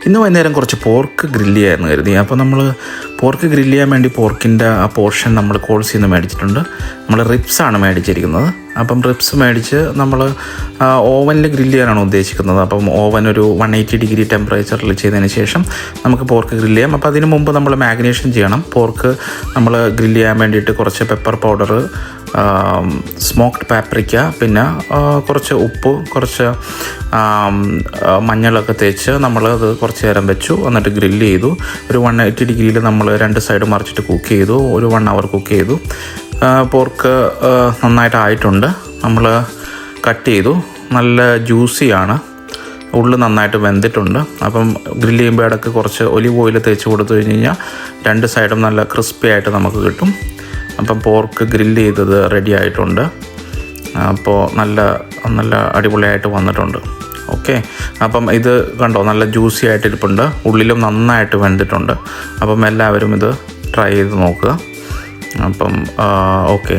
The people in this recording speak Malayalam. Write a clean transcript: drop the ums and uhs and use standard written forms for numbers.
ഇന്ന് വൈകുന്നേരം കുറച്ച് പോർക്ക് ഗ്രില്ല് ചെയ്യാമെന്ന് കരുതി. അപ്പോൾ നമ്മൾ പോർക്ക് ഗ്രില്ല് ചെയ്യാൻ വേണ്ടി പോർക്കിൻ്റെ ആ പോർഷൻ നമ്മൾ കോൾസിൽ നിന്ന് മേടിച്ചിട്ടുണ്ട്. നമ്മൾ റിബ്സാണ് മേടിച്ചിരിക്കുന്നത്. അപ്പം റിബ്സ് മേടിച്ച് നമ്മൾ ഓവനിൽ ഗ്രില്ല് ചെയ്യാനാണ് ഉദ്ദേശിക്കുന്നത്. അപ്പം ഓവൻ ഒരു 180 ഡിഗ്രി ടെമ്പറേച്ചറിൽ ചെയ്തതിന് ശേഷം നമുക്ക് പോർക്ക് ഗ്രില്ല് ചെയ്യാം. അപ്പോൾ അതിന് മുമ്പ് നമ്മൾ മാഗ്നേഷൻ ചെയ്യണം. പോർക്ക് നമ്മൾ ഗ്രില്ല് ചെയ്യാൻ വേണ്ടിയിട്ട് കുറച്ച് പെപ്പർ പൗഡർ, സ്മോക്ക്ഡ് പാപ്രിക്ക, പിന്നെ കുറച്ച് ഉപ്പ്, കുറച്ച് മഞ്ഞളൊക്കെ തേച്ച് നമ്മളത് കുറച്ച് നേരം വെച്ചു. എന്നിട്ട് ഗ്രില്ല് ചെയ്തു. ഒരു 180 ഡിഗ്രിയിൽ നമ്മൾ 2 സൈഡ് മറിച്ചിട്ട് കുക്ക് ചെയ്തു. ഒരു 1 അവർ കുക്ക് ചെയ്തു. പോർക്ക് നന്നായിട്ട് ആയിട്ടുണ്ട്. നമ്മൾ കട്ട് ചെയ്തു. നല്ല ജ്യൂസിയാണ്, ഉള്ളിൽ നന്നായിട്ട് വെന്തിട്ടുണ്ട്. അപ്പം ഗ്രില്ല് ചെയ്യുമ്പോൾ ഇടയ്ക്ക് കുറച്ച് ഒലിവ് ഓയിൽ തേച്ച് കൊടുത്തു കഴിഞ്ഞ് കഴിഞ്ഞാൽ 2 സൈഡും നല്ല ക്രിസ്പി ആയിട്ട് നമുക്ക് കിട്ടും. അപ്പം പോർക്ക് ഗ്രില്ല് ചെയ്തത് റെഡി ആയിട്ടുണ്ട്. അപ്പോൾ നല്ല അടിപൊളിയായിട്ട് വന്നിട്ടുണ്ട്. ഓക്കെ, അപ്പം ഇത് കണ്ടോ, നല്ല ജ്യൂസി ആയിട്ടിരിപ്പുണ്ട്, ഉള്ളിലും നന്നായിട്ട് വെന്തിട്ടുണ്ട്. അപ്പം എല്ലാവരും ഇത് ട്രൈ ചെയ്ത് നോക്കുക. അപ്പം ഓക്കെ.